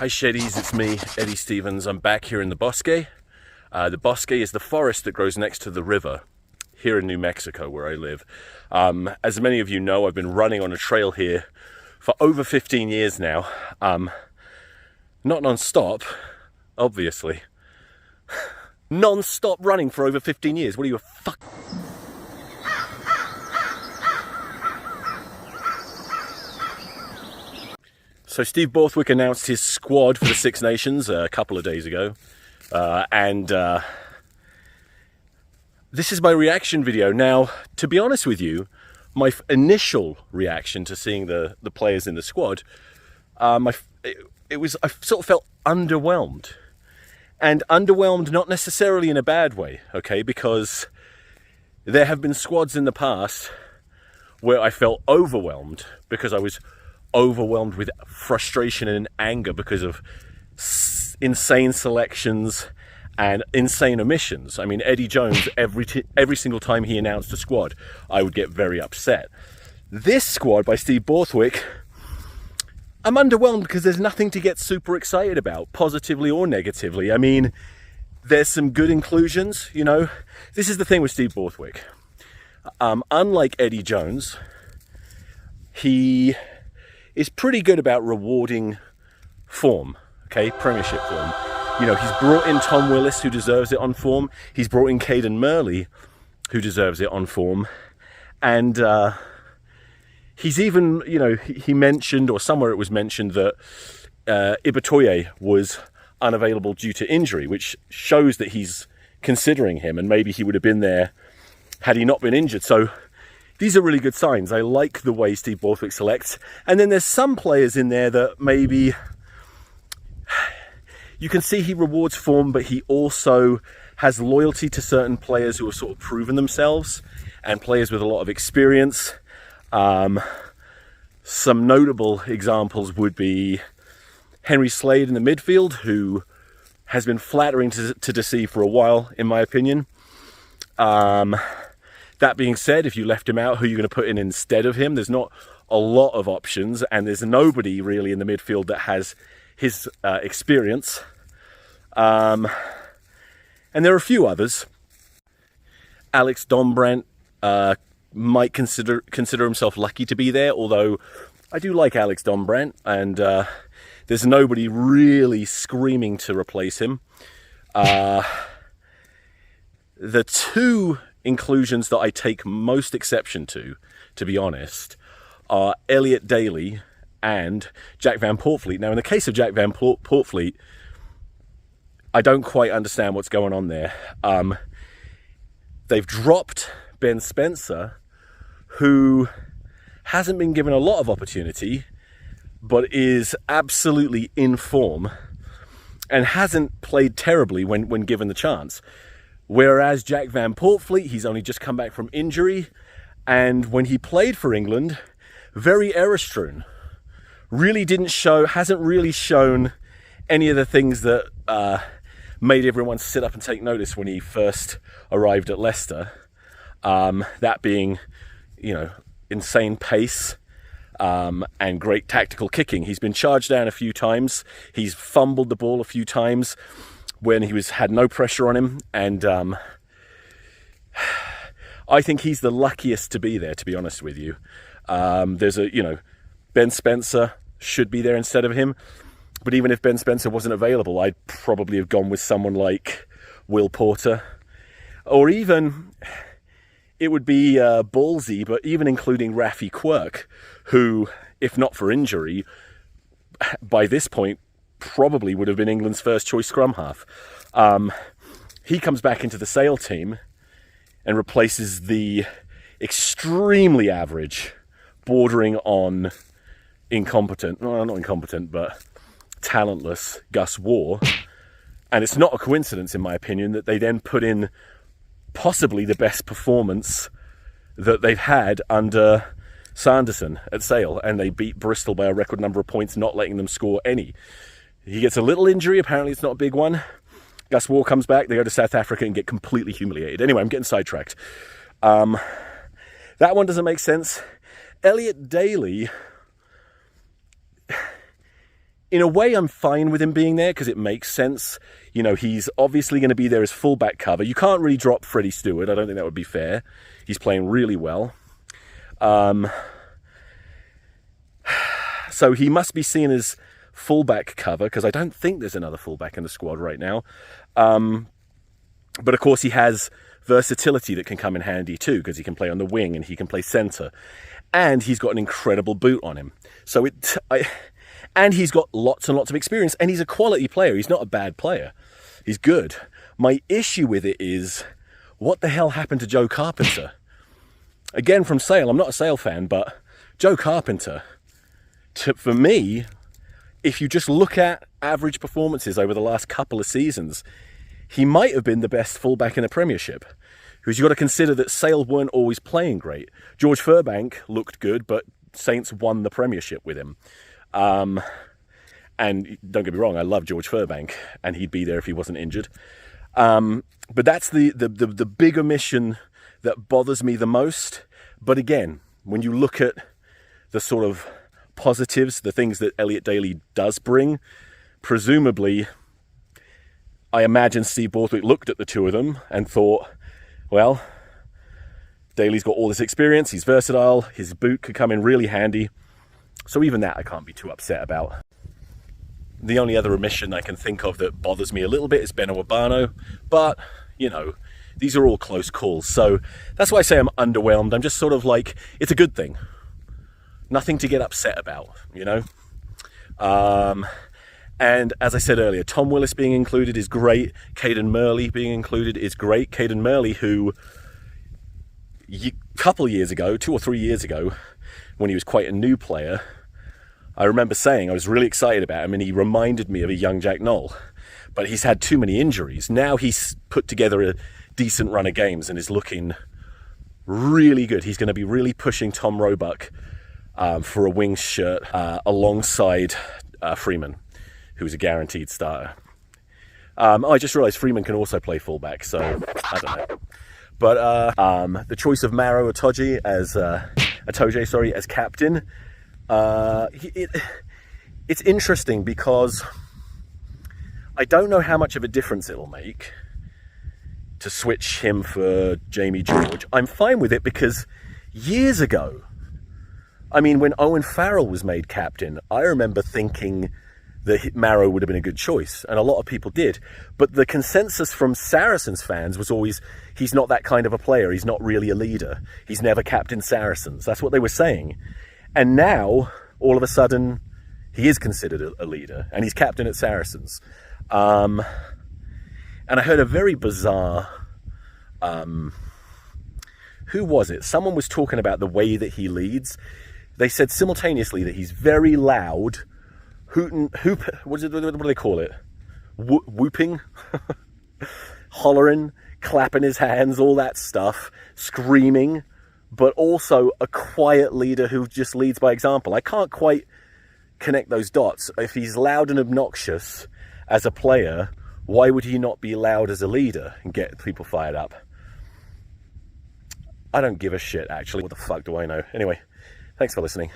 Hi Sheddies, it's me, Eddie Stevens. I'm back here in the Bosque. The Bosque is the forest that grows next to the river here in New Mexico, where I live. As many of you know, I've been running on a trail here for over 15 years now. Not non-stop, obviously. Non-stop running for over 15 years. What are you, a fuck? So Steve Borthwick announced his squad for the 6Nations a couple of days ago. This is my reaction video. Now, to be honest with you, my initial reaction to seeing the players in the squad, I sort of felt underwhelmed. And underwhelmed not necessarily in a bad way, okay? Because there have been squads in the past where I felt overwhelmed because I was overwhelmed with frustration and anger because of insane selections and insane omissions. I mean, Eddie Jones, every single time he announced a squad, I would get very upset. This squad by Steve Borthwick, I'm underwhelmed because there's nothing to get super excited about, positively or negatively. I mean, there's some good inclusions, you know. This is the thing with Steve Borthwick. Unlike Eddie Jones, he is pretty good about rewarding form, okay, premiership form. You know, he's brought in Tom Willis, who deserves it on form. He's brought in Caden Murley, who deserves it on form. And he's even, you know, he mentioned, or somewhere it was mentioned, that Ibitoye was unavailable due to injury, which shows that he's considering him, and maybe he would have been there had he not been injured. So these are really good signs. I like the way Steve Borthwick selects. And then there's some players in there that maybe you can see he rewards form, but he also has loyalty to certain players who have sort of proven themselves and players with a lot of experience. Some notable examples would be Henry Slade in the midfield, who has been flattering to deceive for a while, in my opinion. That being said, if you left him out, who are you going to put in instead of him? There's not a lot of options, and there's nobody really in the midfield that has his experience. And there are a few others. Alex Dombrandt might consider himself lucky to be there, although I do like Alex Dombrandt, and there's nobody really screaming to replace him. The two inclusions that I take most exception to be honest, are Elliot Daly and Jack Van Poortvliet. Now, in the case of Jack Van Poortvliet, I don't quite understand what's going on there. They've dropped Ben Spencer, who hasn't been given a lot of opportunity, but is absolutely in form and hasn't played terribly when given the chance. Whereas Jack Van Poortvliet, he's only just come back from injury, and when he played for England, very error-strewn. Hasn't really shown any of the things that made everyone sit up and take notice when he first arrived at Leicester. That being, you know, insane pace and great tactical kicking. He's been charged down a few times. He's fumbled the ball a few times when he had no pressure on him, and I think he's the luckiest to be there, to be honest with you. Ben Spencer should be there instead of him, but even if Ben Spencer wasn't available, I'd probably have gone with someone like Will Porter, or even, it would be ballsy, but even including Rafi Quirk, who, if not for injury, by this point, probably would have been England's first choice scrum half. He comes back into the Sale team and replaces the extremely average, bordering on incompetent, well, not incompetent, but talentless Gus Warr. And it's not a coincidence, in my opinion, that they then put in possibly the best performance that they've had under Sanderson at Sale, and they beat Bristol by a record number of points, not letting them score any. He gets a little injury, apparently it's not a big one. Gus Warr comes back, they go to South Africa and get completely humiliated. Anyway, I'm getting sidetracked. That one doesn't make sense. Elliot Daly, in a way, I'm fine with him being there because it makes sense. You know, he's obviously going to be there as fullback cover. You can't really drop Freddie Stewart. I don't think that would be fair. He's playing really well. So he must be seen as fullback cover because I don't think there's another fullback in the squad right now. But of course, he has versatility that can come in handy too because he can play on the wing and he can play centre. And he's got an incredible boot on him. So and he's got lots and lots of experience, and he's a quality player. He's not a bad player. He's good. My issue with it is, what the hell happened to Joe Carpenter? Again, from Sale. I'm not a Sale fan, but Joe Carpenter, for me, if you just look at average performances over the last couple of seasons, he might have been the best fullback in the Premiership. Because you've got to consider that Sale weren't always playing great. George Furbank looked good, but Saints won the Premiership with him. And don't get me wrong, I love George Furbank, and he'd be there if he wasn't injured. But that's the big omission that bothers me the most. But again, when you look at the sort of positives, the things that Elliot Daly does bring, presumably, I imagine Steve Borthwick looked at the two of them and thought, well, Daly's got all this experience, he's versatile, his boot could come in really handy. So even that I can't be too upset about. The only other omission I can think of that bothers me a little bit is Beno Urbano. But, you know, these are all close calls. So that's why I say I'm underwhelmed. I'm just sort of like, it's a good thing. Nothing to get upset about, you know. And as I said earlier, Tom Willis being included is great. Caden Murley being included is great. Caden Murley, who a couple of years ago, 2 or 3 years ago, when he was quite a new player, I remember saying I was really excited about him and he reminded me of a young Jack Knoll. But he's had too many injuries. Now he's put together a decent run of games and is looking really good. He's going to be really pushing Tom Roebuck for a wing shirt alongside Freeman, who's a guaranteed starter. I just realised Freeman can also play fullback, so I don't know. But the choice of Maro Itoje as captain, it's interesting because I don't know how much of a difference it'll make to switch him for Jamie George. I'm fine with it because years ago, I mean, when Owen Farrell was made captain, I remember thinking that Maro would have been a good choice, and a lot of people did. But the consensus from Saracens fans was always, he's not that kind of a player, he's not really a leader, he's never captained Saracens. That's what they were saying. And now, all of a sudden, he is considered a leader, and he's captain at Saracens. And I heard a very bizarre, who was it? Someone was talking about the way that he leads. They said simultaneously that he's very loud, what do they call it? Whooping, hollering, clapping his hands, all that stuff, screaming, but also a quiet leader who just leads by example. I can't quite connect those dots. If he's loud and obnoxious as a player, why would he not be loud as a leader and get people fired up? I don't give a shit, actually. What the fuck do I know? Anyway, thanks for listening.